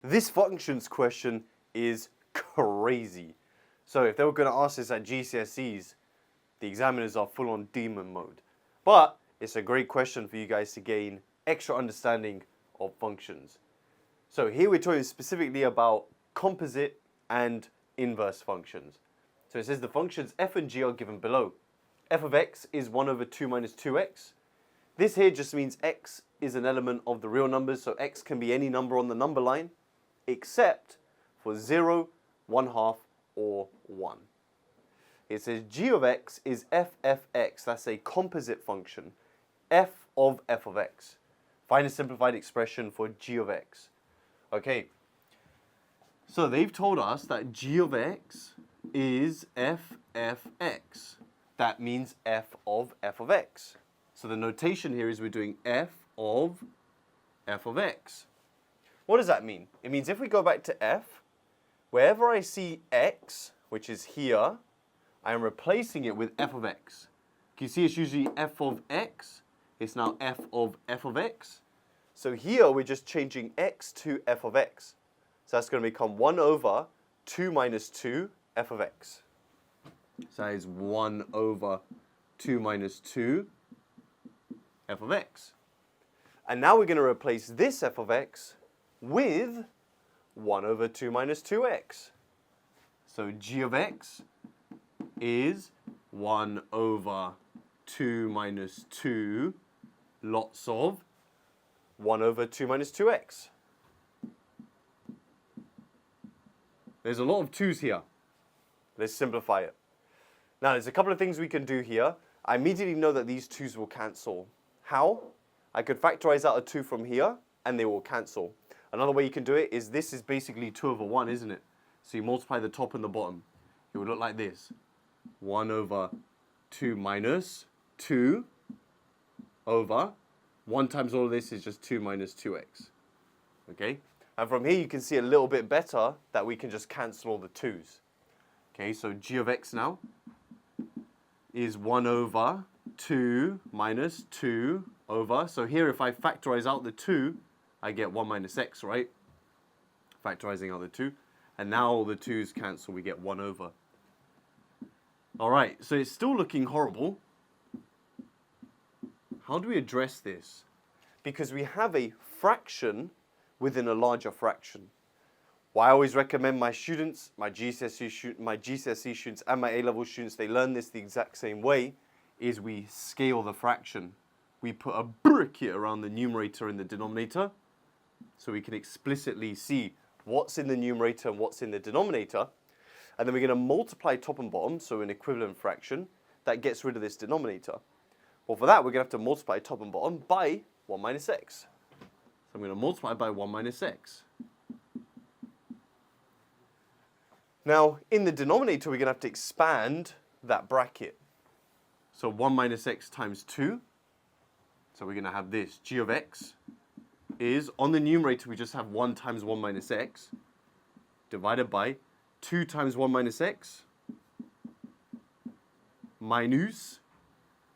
This functions question is crazy. So if they were going to ask this at GCSEs, the examiners are full on demon mode. But it's a great question for you guys to gain extra understanding of functions. So here we're talking specifically about composite and inverse functions. So it says the functions f and g are given below. F of x is 1 over 2 minus 2x. This here just means x is an element of the real numbers, so x can be any number on the number line, except for 0, 1/2, or 1. It says g of x is f(x). That's a composite function. F of x. Find a simplified expression for g of x. Okay, so they've told us that g of x is f(x). That means f of x. So the notation here is we're doing f of x. What does that mean? It means if we go back to f, wherever I see x, which is here, I am replacing it with f of x. Can you see it's usually f of x? It's now f of x. So here we're just changing x to f of x. So that's going to become 1 over 2 minus 2 f of x. So that is 1 over 2 minus 2 f of x. And now we're going to replace this f of x with 1 over 2 minus 2x. So g of x is 1 over 2 minus 2 lots of 1 over 2 minus 2x. There's a lot of 2's here. Let's simplify it. Now, there's a couple of things we can do here. I immediately know that these 2's will cancel. How? I could factorize out a 2 from here, and they will cancel. Another way you can do it is this is basically 2 over 1, isn't it? So you multiply the top and the bottom. It would look like this. 1 over 2 minus 2 over 1 times all of this is just 2 minus 2x. Okay? And from here you can see a little bit better that we can just cancel all the 2's. Okay, so g of x now is 1 over 2 minus 2 over, so here if I factorize out the 2, I get 1 minus x, right? Factorizing out the 2. And now all the 2's cancel, we get 1 over. Alright, so it's still looking horrible. How do we address this? Because we have a fraction within a larger fraction. What I always recommend my students, my GCSE students and my A-level students, they learn this the exact same way, is we scale the fraction. We put a bracket around the numerator and the denominator so we can explicitly see what's in the numerator and what's in the denominator. And then we're going to multiply top and bottom, so an equivalent fraction, that gets rid of this denominator. Well, for that, we're going to have to multiply top and bottom by 1 minus x. So I'm going to multiply by 1 minus x. Now, in the denominator, we're going to have to expand that bracket. So 1 minus x times 2. So we're going to have this. G of x is, on the numerator, we just have 1 times 1 minus x divided by 2 times 1 minus x minus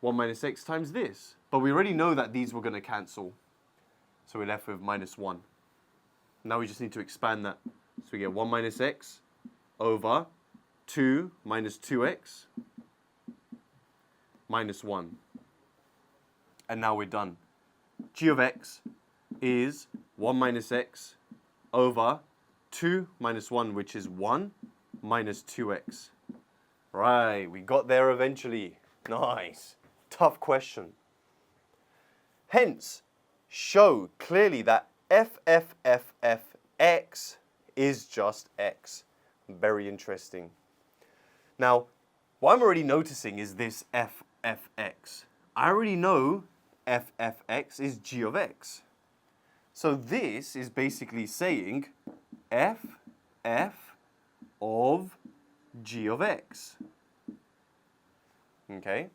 1 minus x times this. But we already know that these were going to cancel. So we're left with minus 1. Now we just need to expand that. So we get 1 minus x over 2 minus 2x minus 1. And now we're done. G of x is 1 minus x over 2 minus 1, which is 1 minus 2x. Right, we got there eventually. Nice. Tough question. Hence, show clearly that f(x) is just x. Very interesting. Now, what I'm already noticing is this f(x). I already know f(x) is g of x. So this is basically saying f of g of x. Okay?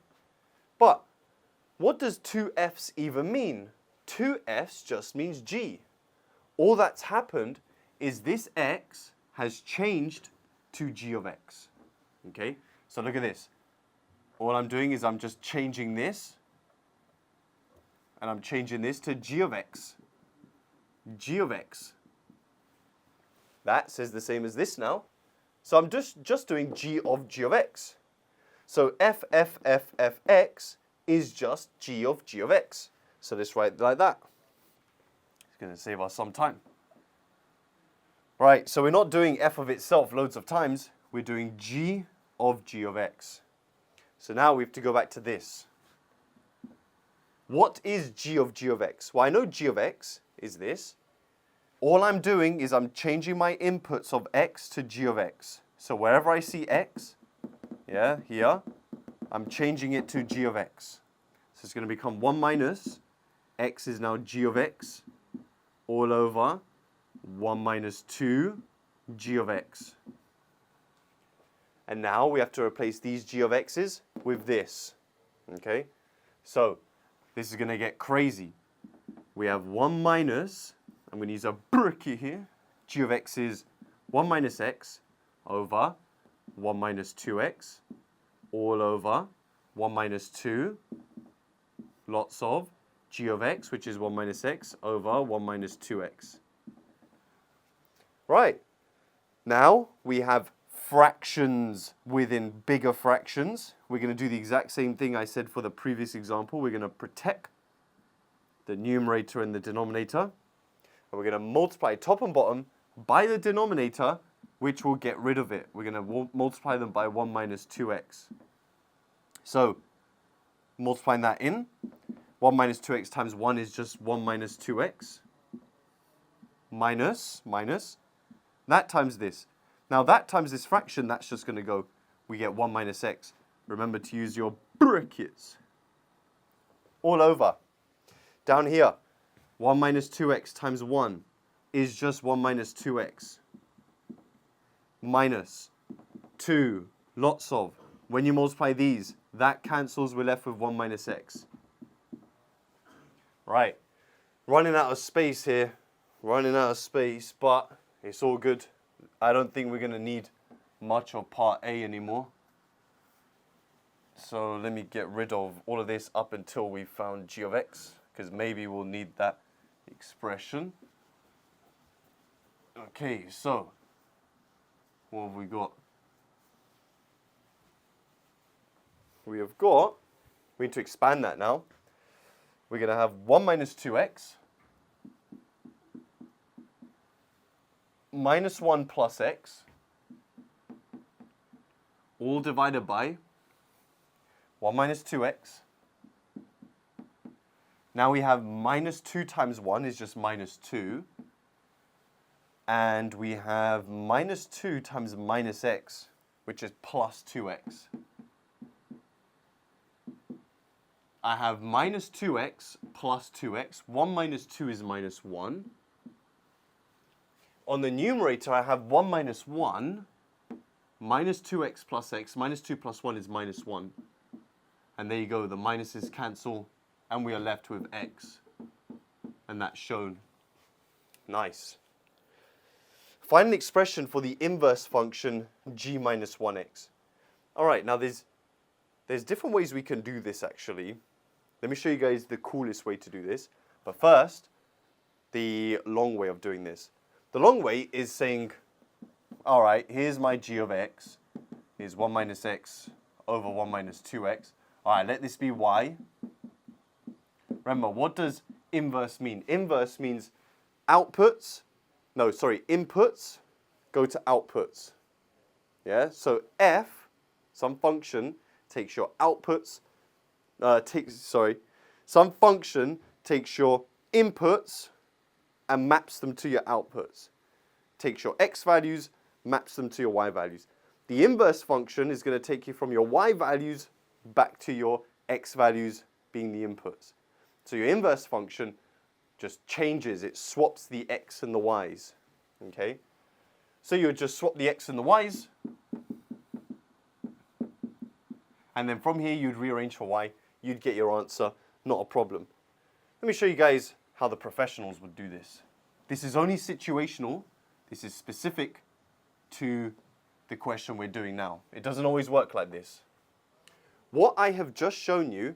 But what does 2 f's even mean? 2 f's just means g. All that's happened is this x has changed to g of x. Okay? So look at this. All I'm doing is I'm just changing this, and I'm changing this to g of x. G of x. that says the same as this now. So I'm just doing g of x. So f(x) is just g of x. So let's write it like that. It's going to save us some time. Right, so we're not doing f of itself loads of times. We're doing g of x. So now we have to go back to this. What is g of x? Well, I know g of x is this. All I'm doing is I'm changing my inputs of x to g of x. So wherever I see x, yeah, here, I'm changing it to g of x. So it's going to become 1 minus x is now g of x all over 1 minus 2 g of x. And now we have to replace these g of x's with this. Okay? So this is going to get crazy. We have 1 minus, I'm going to use a bracket here, g of x is 1 minus x over 1 minus 2x all over 1 minus 2 lots of g of x, which is 1 minus x over 1 minus 2x. Right. Now we have fractions within bigger fractions. We're going to do the exact same thing I said for the previous example. We're going to protect the numerator and the denominator. And we're going to multiply top and bottom by the denominator, which will get rid of it. We're going to multiply them by 1 minus 2x. So multiplying that in, 1 minus 2x times 1 is just 1 minus 2x. Minus, that times this. Now that times this fraction, that's just going to go, we get 1 minus x. Remember to use your brackets. All over. Down here, 1 minus 2x times 1 is just 1 minus 2x. Minus 2, lots of. When you multiply these, that cancels, we're left with 1 minus x. Right. Running out of space here. Running out of space, but it's all good. I don't think we're going to need much of part A anymore. So let me get rid of all of this up until we found g of x, because maybe we'll need that expression. Okay, so what have we got? We need to expand that now. We're going to have 1 minus 2x minus 1 plus x all divided by 1 minus 2x. Now we have minus 2 times 1 is just minus 2. And we have minus 2 times minus x, which is plus 2x. I have minus 2x plus 2x. 1 minus 2 is minus 1. On the numerator, I have 1 minus 1, minus 2x plus x, minus 2 plus 1 is minus 1. And there you go, the minuses cancel, and we are left with x. And that's shown. Nice. Find an expression for the inverse function g minus 1x. All right, now there's different ways we can do this actually. Let me show you guys the coolest way to do this. But first, the long way of doing this. The long way is saying, all right, here's my g of x. Here's 1 minus x over 1 minus 2x. All right, let this be y. Remember, what does inverse mean? Inverse means inputs go to outputs. Yeah, so f, some function, takes your outputs, some function takes your inputs and maps them to your outputs. Takes your x values, maps them to your y values. The inverse function is going to take you from your y values back to your x values being the inputs. So your inverse function just changes, it swaps the x and the y's. Okay? So you would just swap the x and the y's, and then from here you'd rearrange for y, you'd get your answer, not a problem. Let me show you guys how the professionals would do this. This is only situational, this is specific to the question we're doing now. It doesn't always work like this. What I have just shown you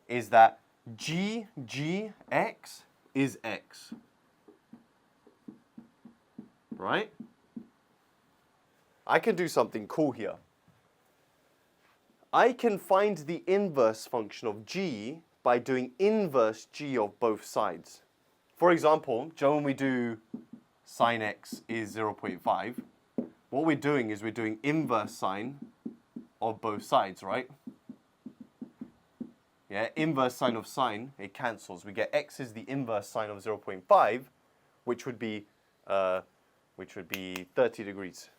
is that gx is x. Right? I can do something cool here. I can find the inverse function of g by doing inverse g of both sides. For example, Joe, when we do sine x is 0.5, what we're doing is we're doing inverse sine of both sides, right? Yeah, inverse sine of sine, it cancels. We get x is the inverse sine of 0.5, which would be 30 degrees.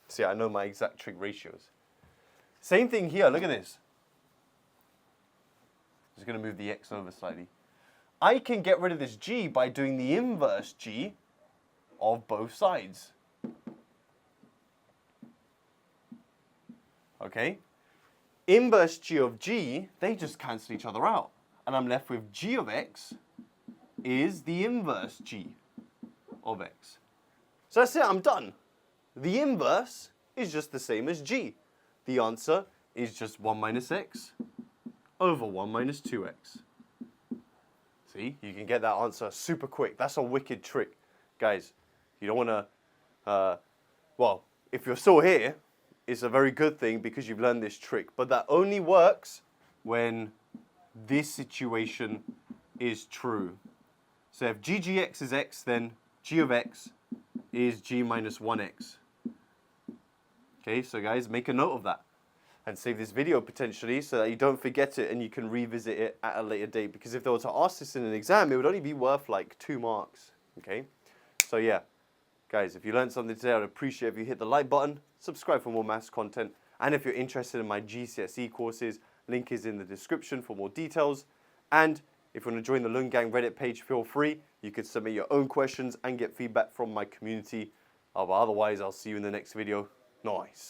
See, I know my exact trig ratios. Same thing here, look at this. Just going to move the x over slightly. I can get rid of this g by doing the inverse g of both sides. Okay? Inverse g of g, they just cancel each other out. And I'm left with g of x is the inverse g of x. So that's it, I'm done. The inverse is just the same as g. The answer is just 1 minus x over 1 minus 2x. See, you can get that answer super quick. That's a wicked trick. Guys, you don't want to, well, if you're still here, it's a very good thing because you've learned this trick. But that only works when this situation is true. So if ggx is x, then g of x is g minus 1x. Okay, so guys, make a note of that and save this video potentially so that you don't forget it and you can revisit it at a later date. Because if they were to ask this in an exam, it would only be worth like 2 marks. Okay, so yeah, guys, if you learned something today, I'd appreciate if you hit the like button, subscribe for more maths content, and if you're interested in my GCSE courses, link is in the description for more details. And if you want to join the Lung Gang Reddit page, feel free. You could submit your own questions and get feedback from my community. But otherwise, I'll see you in the next video. Nice.